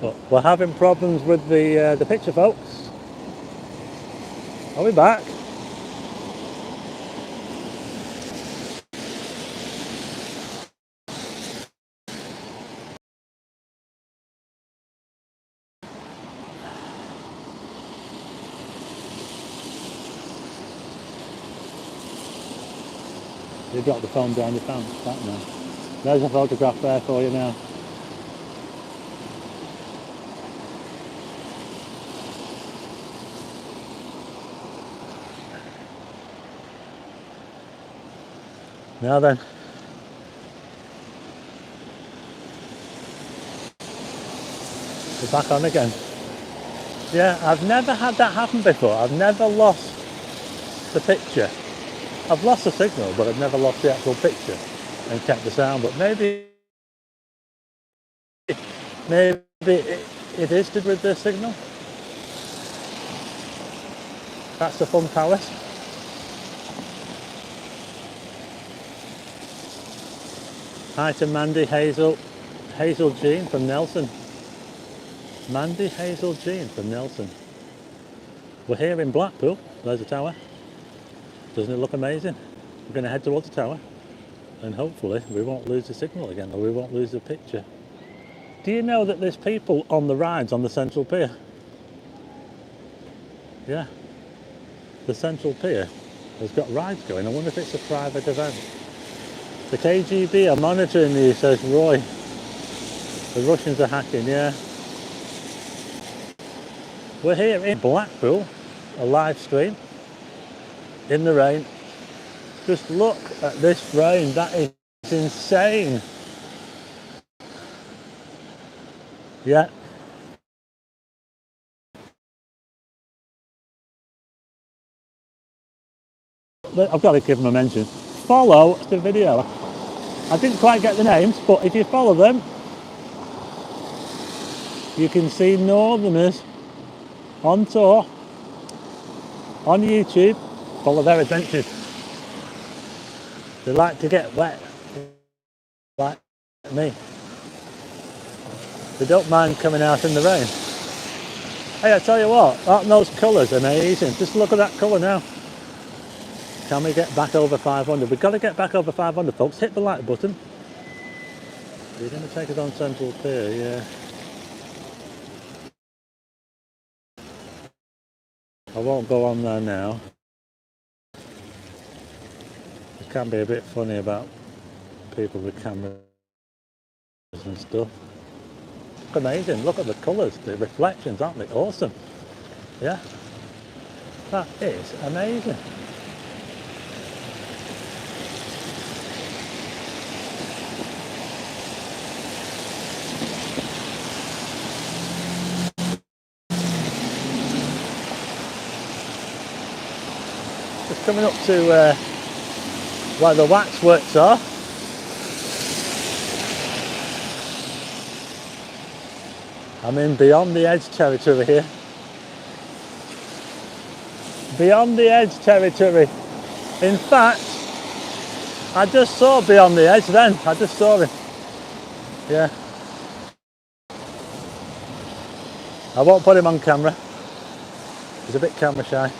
But we're having problems with the picture, folks. Are we back? You dropped the phone down your pants, that now. There's a photograph there for you now. Now then. We're back on again. Yeah, I've never had that happen before. I've never lost the picture. I've lost the signal, but I've never lost the actual picture and kept the sound. But maybe it is to do with the signal. That's the Fun Palace. Hi to Mandy, Hazel Jean from Nelson. Mandy, Hazel Jean from Nelson. We're here in Blackpool. There's the tower. Doesn't it look amazing? We're going to head towards the tower and hopefully we won't lose the signal again, or we won't lose the picture. Do you know that there's people on the rides on the Central Pier? Yeah. The Central Pier has got rides going. I wonder if it's a private event. The KGB are monitoring you, says Roy. The Russians are hacking, yeah. We're here in Blackpool, a live stream, in the rain. Just look at this rain, that is insane. Yeah. I've got to give them a mention. Follow the video. I didn't quite get the names, but if you follow them, you can see Northerners on tour, on YouTube. Follow their adventures. They like to get wet, like me. They don't mind coming out in the rain. Hey, I tell you what, those colours are amazing. Just look at that colour now. Can we get back over 500? We've got to get back over 500, folks. Hit the like button. You're going to take us on Central Pier, yeah. I won't go on there now. It can be a bit funny about people with cameras and stuff. Amazing, look at the colours, the reflections, aren't they awesome? Yeah, that is amazing. Just coming up to where the waxworks are. I'm in Beyond the Edge territory here. Beyond the Edge territory. In fact, I just saw Beyond the Edge then. I just saw him. Yeah. I won't put him on camera. He's a bit camera shy.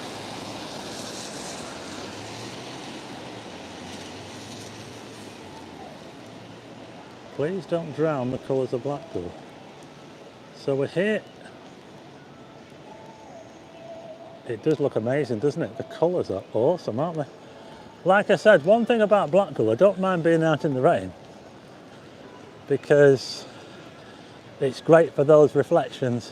Please don't drown the colours of Blackpool. So we're here. it does look amazing, doesn't it? The colours are awesome, aren't they? Like I said, one thing about Blackpool, I don't mind being out in the rain because it's great for those reflections.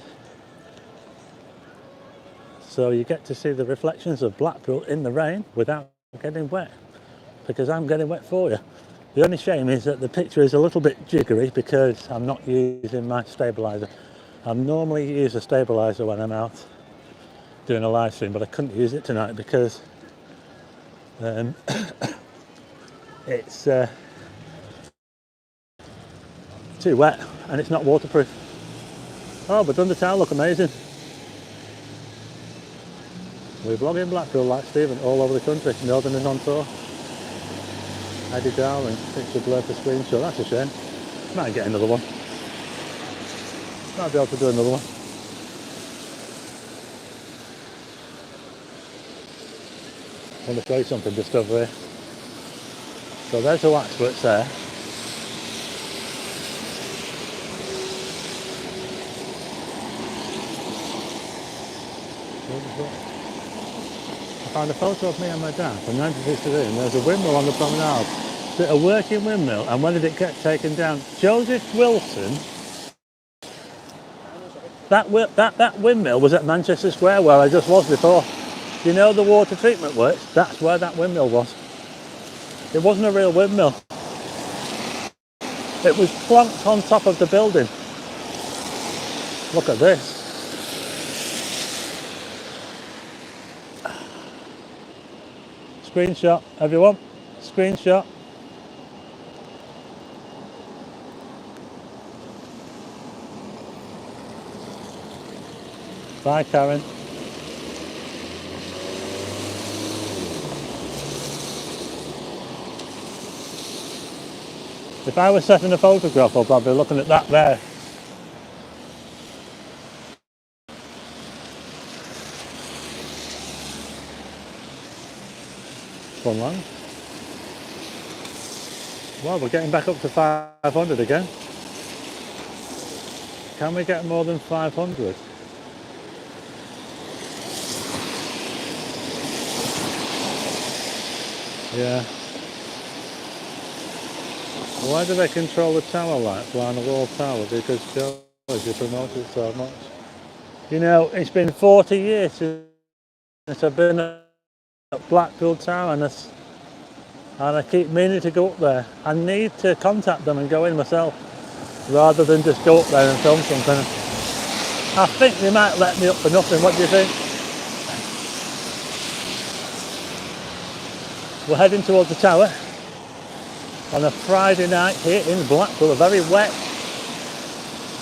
So you get to see the reflections of Blackpool in the rain without getting wet, because I'm getting wet for you. The only shame is that the picture is a little bit jiggery because I'm not using my stabiliser. I normally use a stabiliser when I'm out doing a live stream, but I couldn't use it tonight because it's too wet and it's not waterproof. Oh, but doesn't the town look amazing? We're vlogging Blackpool like Stephen all over the country. Northerners on tour. Eddie Darling thinks we blurred the screenshot. That's a shame. Might get another one. Might be able to do another one. I want to show you something just over here. So there's the waxworks there. I found a photo of me and my dad from 1963, and there's a windmill on the promenade. It's a working windmill, and when did it get taken down? Joseph Wilson. That windmill was at Manchester Square where I just was before. You know the water treatment works? That's where that windmill was. It wasn't a real windmill. It was plonked on top of the building. Look at this. Screenshot, everyone. Screenshot. Bye, Karen. If I was setting a photograph up, I'd be looking at that there. Fun land. Well, we're getting back up to 500 again. Can we get more than 500? Yeah. Why do they control the tower lights line the wall tower? Because George promotes it so much. You know, it's been 40 years since I've been at Blackpool Tower, and I keep meaning to go up there. I need to contact them and go in myself rather than just go up there and film something. I think they might let me up for nothing. What do you think? We're heading towards the tower on a Friday night here in Blackpool, a very wet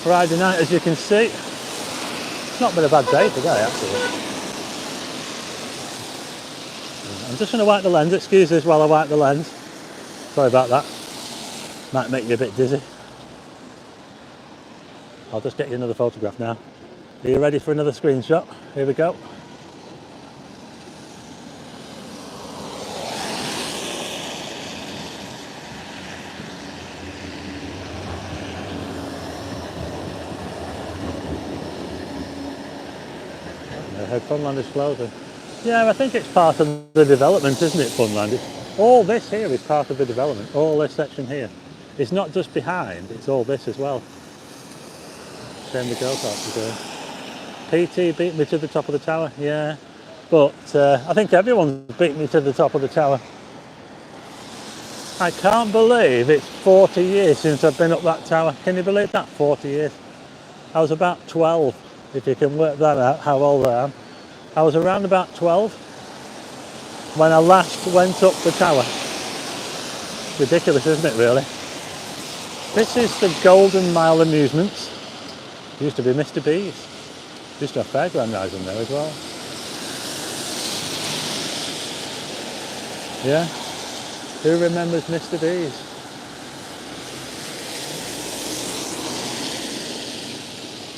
Friday night, as you can see. It's not been a bad day today, actually. I'm just going to wipe the lens. Excuse this while I wipe the lens. Sorry about that. Might make you a bit dizzy. I'll just get you another photograph now. Are you ready for another screenshot? Here we go. Funland is closing. Yeah, I think it's part of the development, isn't it, Funland? All this here is part of the development. All this section here. It's not just behind, it's all this as well. Shame the go-karts are doing. PT beat me to the top of the tower, yeah. But I think everyone's beat me to the top of the tower. I can't believe it's 40 years since I've been up that tower. Can you believe that? 40 years. I was about 12, if you can work that out, how old I am. I was around about 12 when I last went up the tower. Ridiculous, isn't it, really? This is the Golden Mile Amusements. It used to be Mr. B's. Used to have fairground rides in there as well. Yeah? Who remembers Mr. B's?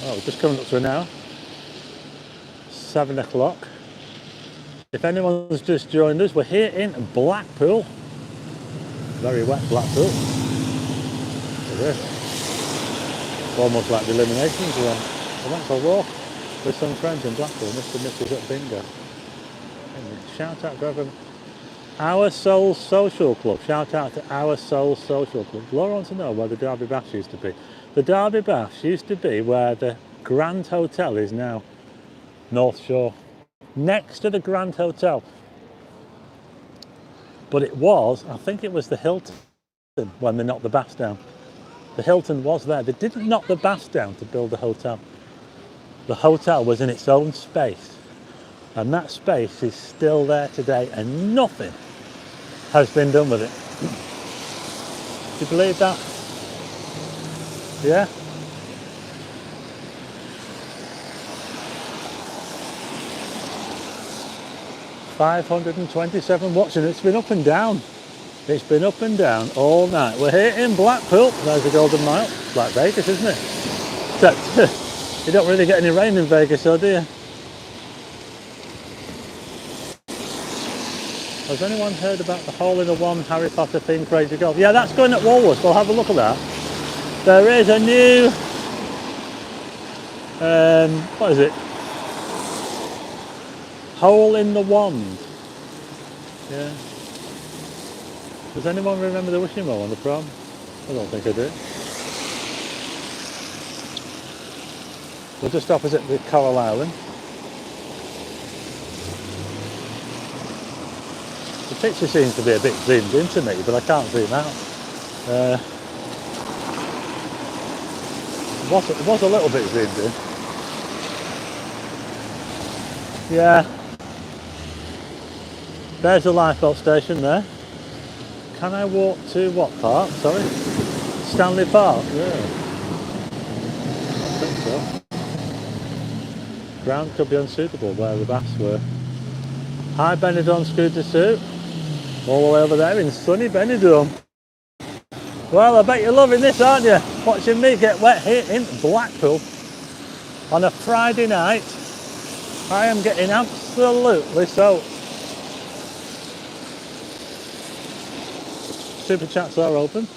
Oh, we're just coming up to an hour. 7 o'clock. If anyone's just joined us, we're here in Blackpool. Very wet Blackpool. Look at this. Almost like the eliminations one. I went for a walk with some friends in Blackpool. Mr. and Mrs. at bingo. Shout out to everyone. Our Soul Social Club. Shout out to Our Soul Social Club. Laura wants to know where the Derby Bash used to be. The Derby Bash used to be where the Grand Hotel is now. North Shore. Next to the Grand Hotel. But it was, I think it was the Hilton when they knocked the Bass down. The Hilton was there. They didn't knock the Bass down to build the hotel. The hotel was in its own space. And that space is still there today and nothing has been done with it. Do you believe that? Yeah? $527 watching. It's been up and down. It's been up and down all night. We're here in Blackpool. There's the Golden Mile. It's like Vegas, isn't it? Except you don't really get any rain in Vegas, though, do you? Has anyone heard about the hole-in-one Harry Potter theme Crazy Golf? Yeah, that's going at Woolworths. We'll have a look at that. There is a new, what is it? Hole in the Wand. Yeah. Does anyone remember the wishing well on the prom? I don't think I do. We're just opposite the Coral Island. The picture seems to be a bit zoomed into me, but I can't zoom out. It was a little bit zoomed in. Yeah. There's the lifeboat station there. Can I walk to what park? Sorry? Stanley Park? Yeah. I think so. Ground could be unsuitable where the baths were. Hi Benidorm Scooter Suit. All the way over there in sunny Benidorm. Well, I bet you're loving this, aren't you? Watching me get wet here in Blackpool on a Friday night. I am getting absolutely soaked. Super chats are open.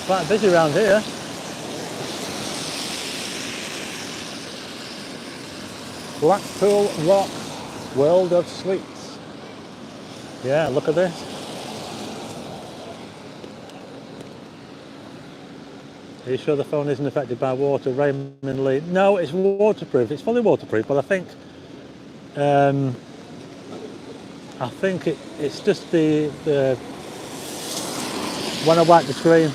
Quite busy around here. Blackpool Rock World of Sweets. Yeah, look at this. Are you sure the phone isn't affected by water? Raymond Lee. No, it's waterproof. It's fully waterproof, but I think it's just the when I wipe the screen,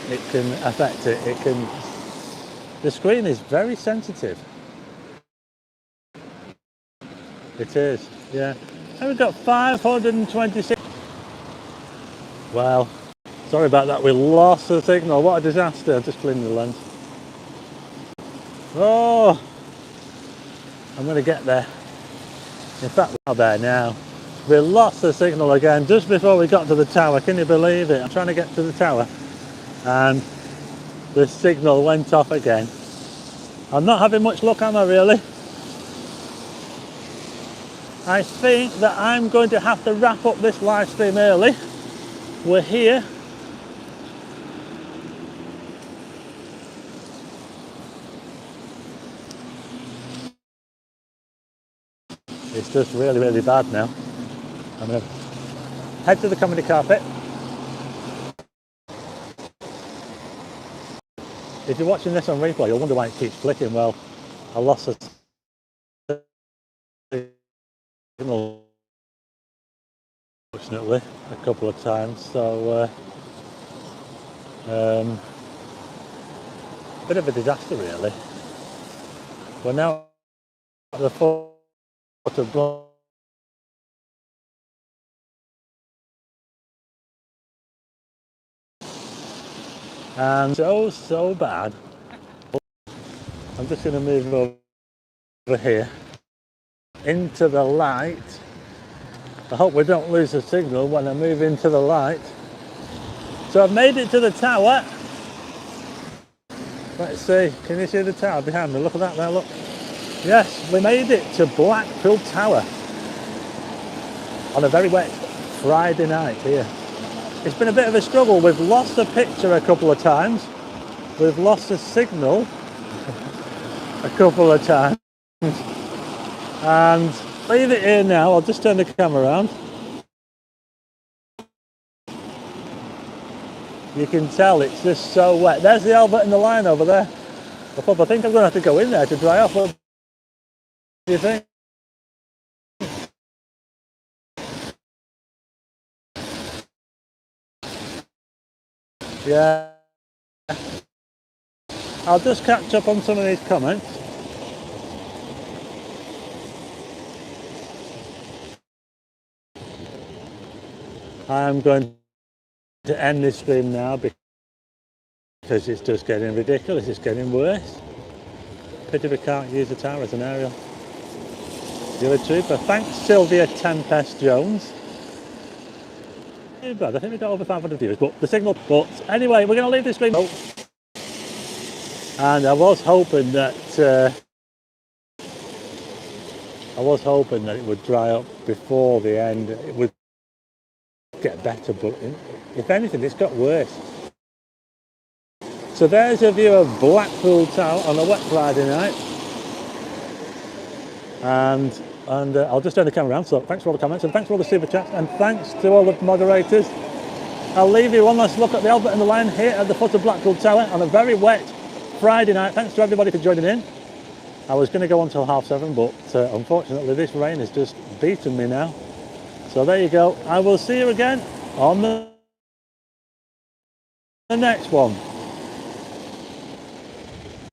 it can affect it. The screen is very sensitive. It is, yeah. And we've got 526. Well, sorry about that. We lost the signal. What a disaster. Just cleaning the lens. Oh, I'm going to get there. In fact, we're there now. We lost the signal again just before we got to the tower. Can you believe it? I'm trying to get to the tower and the signal went off again. I'm not having much luck, am I really? I think that I'm going to have to wrap up this live stream early. We're here. It's just really, really bad now. I'm going to head to the comedy carpet. If you're watching this on replay, you'll wonder why it keeps flicking. Well, I lost the signal, fortunately, a couple of times. So, bit of a disaster, really. We're now at the foot of and so bad. I'm just going to move over here into the light. I hope we don't lose the signal when I move into the light. So I've made it to the tower. Let's see, can you see the tower behind me? Look at that there, look. Yes, we made it to Blackpool Tower on a very wet Friday night here. It's been a bit of a struggle. We've lost the picture a couple of times. we've lost the signal a couple of times. And leave it here now. I'll just turn the camera around. You can tell it's just so wet. There's the Albert and the line over there. I think I'm going to have to go in there to dry off. What do you think? Yeah. I'll just catch up on some of these comments. I'm going to end this stream now because it's just getting ridiculous. It's getting worse. Pity we can't use the tower as an aerial. You're a trooper. Thanks, Sylvia Tempest Jones. Too bad. I think we got over 500 viewers, but the signal. But anyway, we're going to leave this stream. And I was hoping that it would dry up before the end. It would get better, but if anything, it's got worse. So there's a view of Blackpool Tower on a wet Friday night. And I'll just turn the camera around. So thanks for all the comments and thanks for all the super chats and thanks to all the moderators. I'll leave you one last look at the Albert and the Lion here at the foot of Blackpool Tower on a very wet Friday night. Thanks to everybody for joining in. I was going to go until 7:30, but unfortunately this rain has just beaten me now. So there you go. I will see you again on the next one.